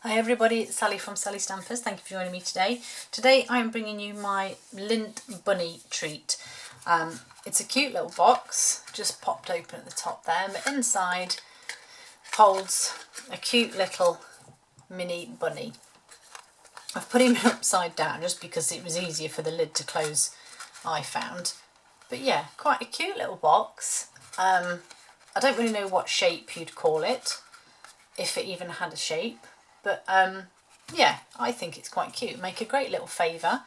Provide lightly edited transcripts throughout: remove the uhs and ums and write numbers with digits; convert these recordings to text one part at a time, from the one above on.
Hi everybody, it's Sally from Sally Stampers. Thank you for joining me today. Today I'm bringing you my Lindt bunny treat. It's a cute little box, just popped open at the top there, but inside holds a cute little mini bunny. I've put him upside down just because it was easier for the lid to close, I found. But yeah, quite a cute little box. I don't really know what shape you'd call it, if it even had a shape. But yeah, I think it's quite cute. Make a great little favour.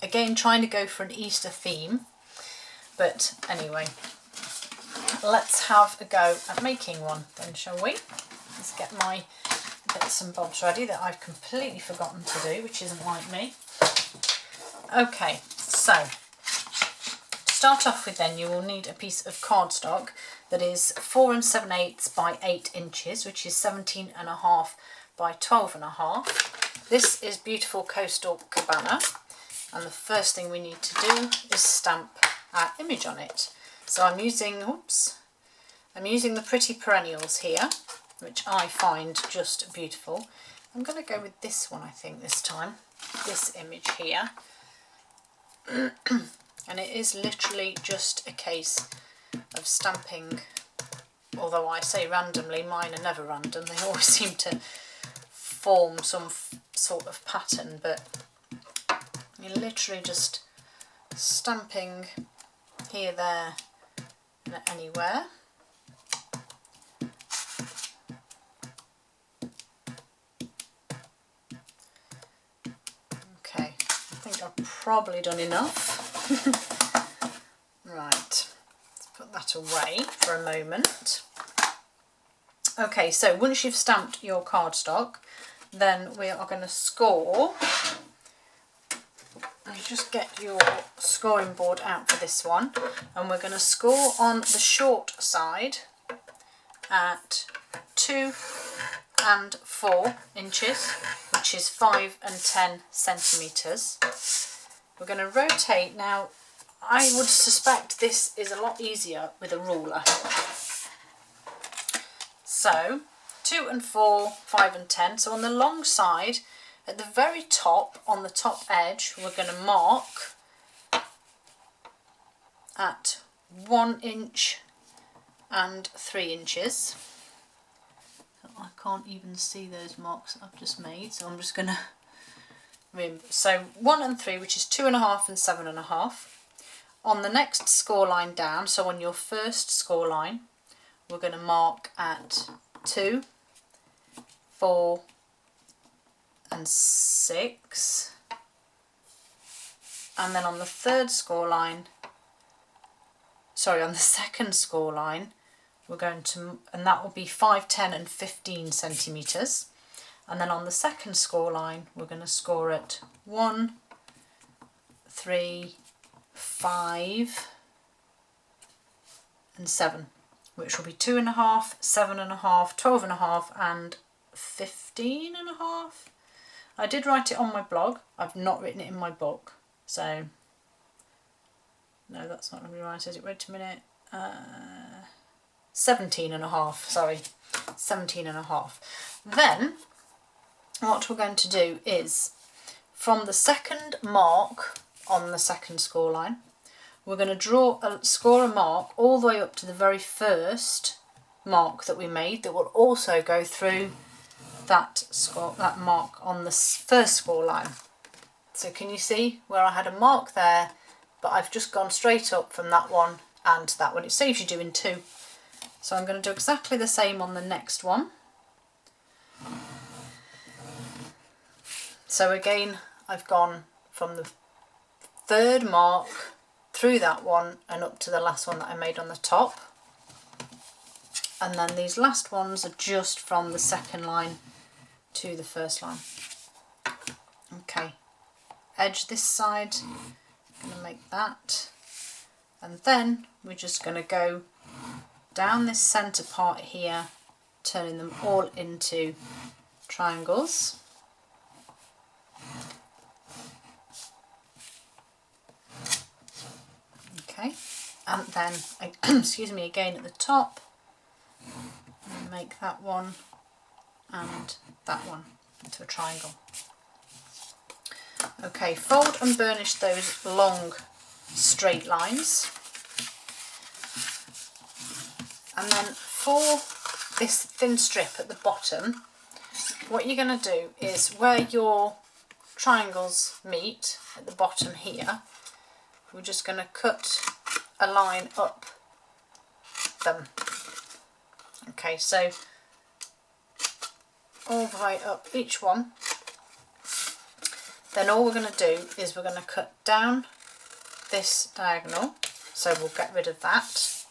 Again, trying to go for an Easter theme. But anyway, let's have a go at making one then, shall we? Let's get my bits and bobs ready that I've completely forgotten to do, which isn't like me. Okay, so to start off with then, you will need a piece of cardstock that is 4 7/8 by 8 inches, which is 17.5 by 12.5. This is beautiful Coastal Cabana, and the first thing we need to do is stamp our image on it. So I'm using the Pretty Perennials here, which I find just beautiful. I'm going to go with this one, I think, this time, this image here. And it is literally just a case of stamping, although I say randomly, mine are never random, they always seem to form some sort of pattern, but you're literally just stamping here, there and anywhere. Okay, I think I've probably done enough. Right, let's put that away for a moment. Okay, so once you've stamped your cardstock, then we are going to score. You just get your scoring board out for this one, and we're going to score on the short side at 2 and 4 inches, which is 5 and 10 centimetres. We're going to rotate. Now, I would suspect this is a lot easier with a ruler. So 2 and 4, 5 and 10. So on the long side, at the very top, on the top edge, we're going to mark at 1 inch and 3 inches. I can't even see those marks that I've just made, so I'm just going to remember. So 1 and 3, which is 2.5 and 7.5. On the next score line down, so on your first score line, we're going to mark at 2, 4 and 6, and then on the third score line, on the second score line, we're going to, and that will be 5, 10 and 15 centimetres, and then on the second score line we're going to score at 1, 3, 5 and 7, which will be 2.5, 7.5, 12.5 and 15.5. I did write it on my blog, I've not written it in my book, so no, that's not going to be right, is it? Wait a minute. 17.5, sorry, 17.5. Then what we're going to do is, from the second mark on the second score line, we're going to score a mark all the way up to the very first mark that we made, that will also go through that mark on the first score line. So can you see where I had a mark there, but I've just gone straight up from that one and that one. It saves you doing 2. So I'm going to do exactly the same on the next one. So again, I've gone from the third mark through that one and up to the last one that I made on the top. And then these last ones are just from the second line to the first line. Okay, edge this side, I'm going to make that, and then we're just going to go down this centre part here, turning them all into triangles. Okay, and then excuse me, again at the top, make that one and that one into a triangle. Okay, fold and burnish those long straight lines. And then for this thin strip at the bottom, what you're going to do is where your triangles meet at the bottom here, we're just going to cut a line up them. Okay, so all the way up each one. Then all we're going to do is we're going to cut down this diagonal, so we'll get rid of that.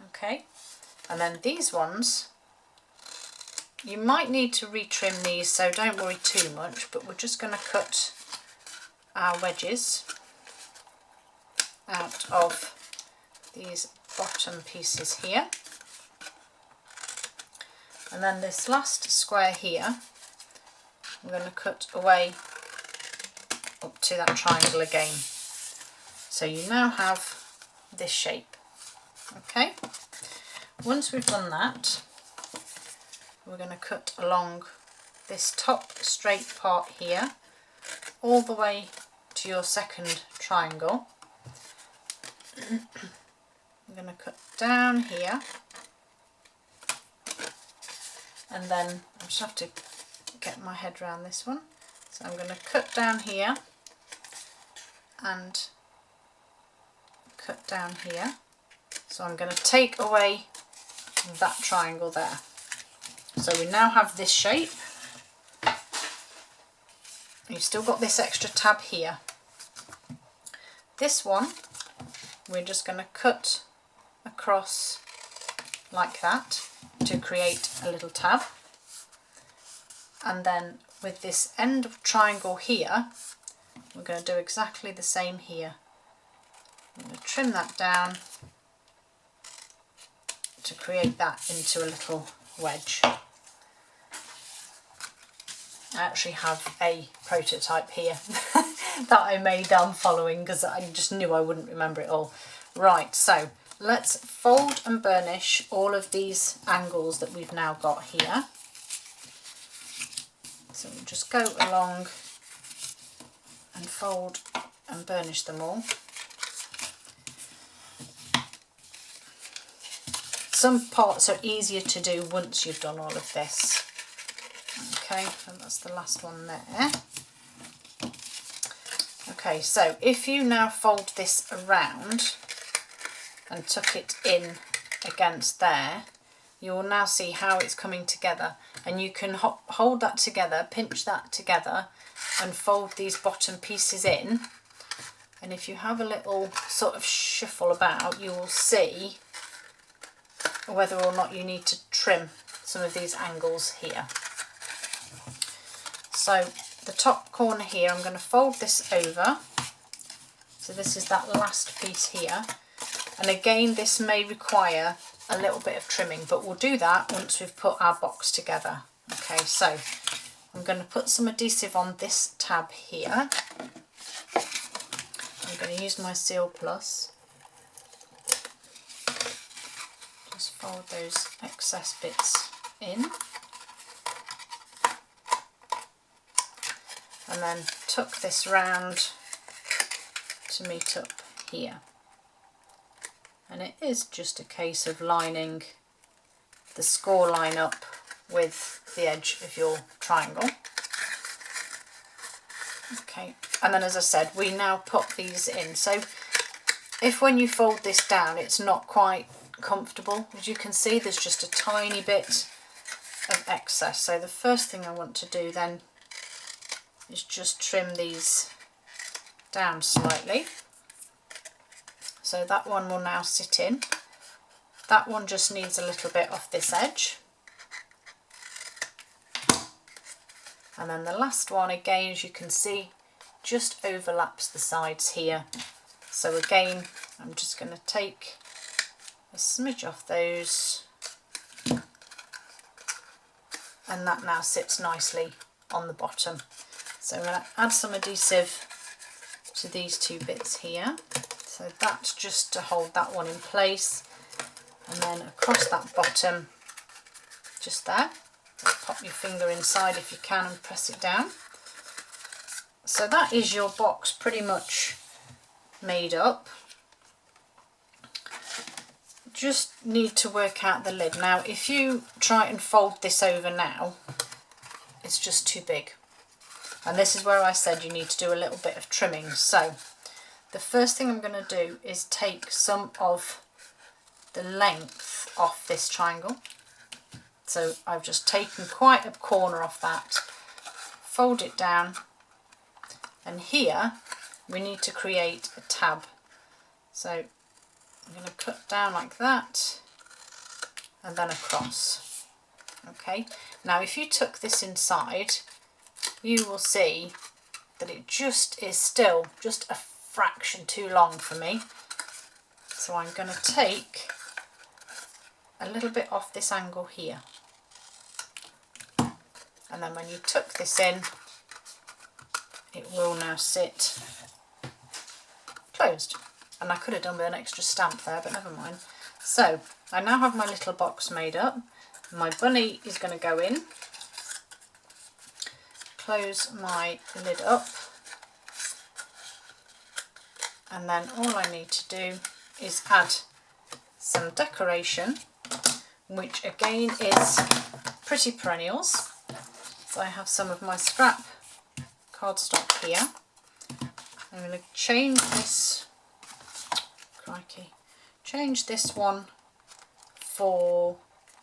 Okay, and then these ones, you might need to retrim these, so don't worry too much, but we're just going to cut our wedges out of these bottom pieces here. And then this last square here, we're going to cut away up to that triangle again. So you now have this shape. Okay, once we've done that, we're going to cut along this top straight part here all the way to your second triangle. I'm going to cut down here, and then I just have to get my head around this one. So I'm going to cut down here and cut down here. So I'm going to take away that triangle there. So we now have this shape. You've still got this extra tab here. This one, we're just going to cut across like that to create a little tab. And then with this end of triangle here, we're going to do exactly the same here. I'm going to trim that down to create that into a little wedge. I actually have a prototype here that I made following because I just knew I wouldn't remember it all. Right, so let's fold and burnish all of these angles that we've now got here. So we'll just go along and fold and burnish them all. Some parts are easier to do once you've done all of this. Okay, and that's the last one there. Okay, so if you now fold this around and tuck it in against there, you will now see how it's coming together, and you can hold that together, pinch that together and fold these bottom pieces in, and if you have a little sort of shuffle about, you will see whether or not you need to trim some of these angles here. So the top corner here, I'm going to fold this over, so this is that last piece here, and again this may require a little bit of trimming, but we'll do that once we've put our box together. Okay, so I'm going to put some adhesive on this tab here. I'm going to use my Seal Plus. Just fold those excess bits in. And then tuck this round to meet up here. And it is just a case of lining the score line up with the edge of your triangle. Okay, and then as I said, we now put these in. So if when you fold this down it's not quite comfortable, as you can see there's just a tiny bit of excess. So the first thing I want to do then is just trim these down slightly. So that one will now sit in. That one just needs a little bit off this edge. And then the last one, again, as you can see, just overlaps the sides here. So again, I'm just going to take a smidge off those, and that now sits nicely on the bottom. So I'm going to add some adhesive to these two bits here. So that's just to hold that one in place, and then across that bottom, just there. Just pop your finger inside if you can and press it down. So that is your box pretty much made up. Just need to work out the lid. Now if you try and fold this over now, it's just too big. And this is where I said you need to do a little bit of trimming. So the first thing I'm going to do is take some of the length off this triangle. So I've just taken quite a corner off that, fold it down, and here we need to create a tab. So I'm going to cut down like that and then across. Okay, now if you tuck this inside, you will see that it just is still just a fraction too long for me. So I'm going to take a little bit off this angle here. And then when you tuck this in, it will now sit closed. And I could have done with an extra stamp there, but never mind. So I now have my little box made up. My bunny is going to go in. Close my lid up. And then all I need to do is add some decoration, which again is Pretty Perennials. So I have some of my scrap cardstock here. I'm going to change this, change this one for,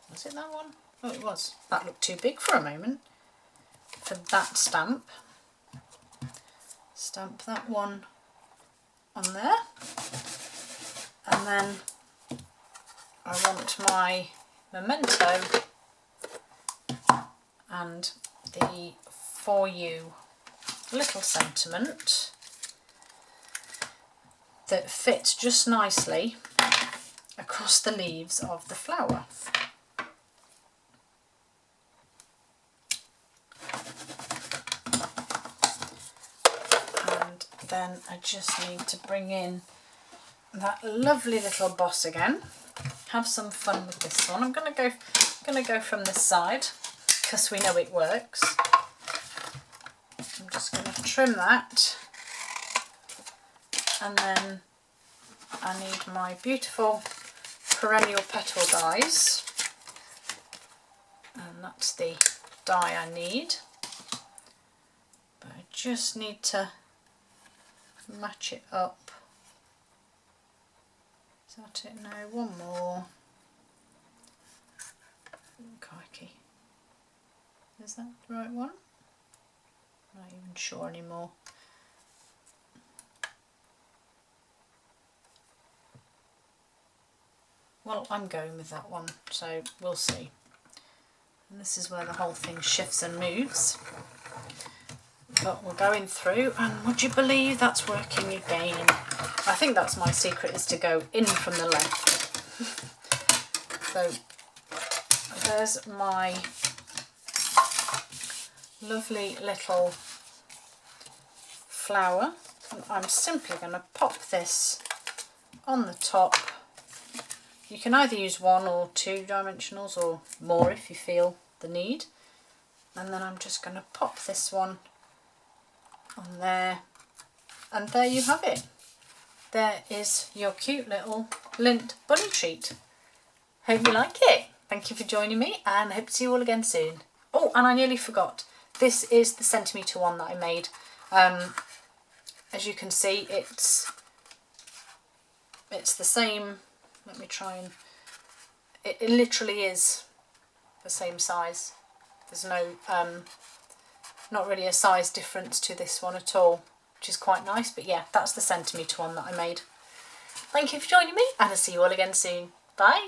was it that one? Oh, it was. That looked too big for a moment. For that stamp. Stamp that one on there. And then I want my memento and the For You little sentiment that fits just nicely across the leaves of the flower. And then I just need to bring in that lovely little boss again. Have some fun with this one. I'm gonna go from this side because we know it works. I'm just going to trim that, and then I need my beautiful perennial petal dies, and that's the die I need, but I just need to match it up. Is that it now? One more. Crikey. Is that the right one? Not even sure anymore. Well, I'm going with that one, so we'll see. And this is where the whole thing shifts and moves. But we're going through, and would you believe that's working again? I think that's my secret, is to go in from the left. So there's my lovely little flower, and I'm simply going to pop this on the top. You can either use 1 or 2 dimensionals or more if you feel the need, and then I'm just going to pop this one on there, and there you have it. There is your cute little Lindt bunny treat. Hope you like it. Thank you for joining me, and I hope to see you all again soon. Oh, and I nearly forgot. This is the centimetre one that I made. As you can see, it's the same. Let me try and... It literally is the same size. There's no, not really a size difference to this one at all, which is quite nice. But yeah, that's the centimetre one that I made. Thank you for joining me, and I'll see you all again soon. Bye.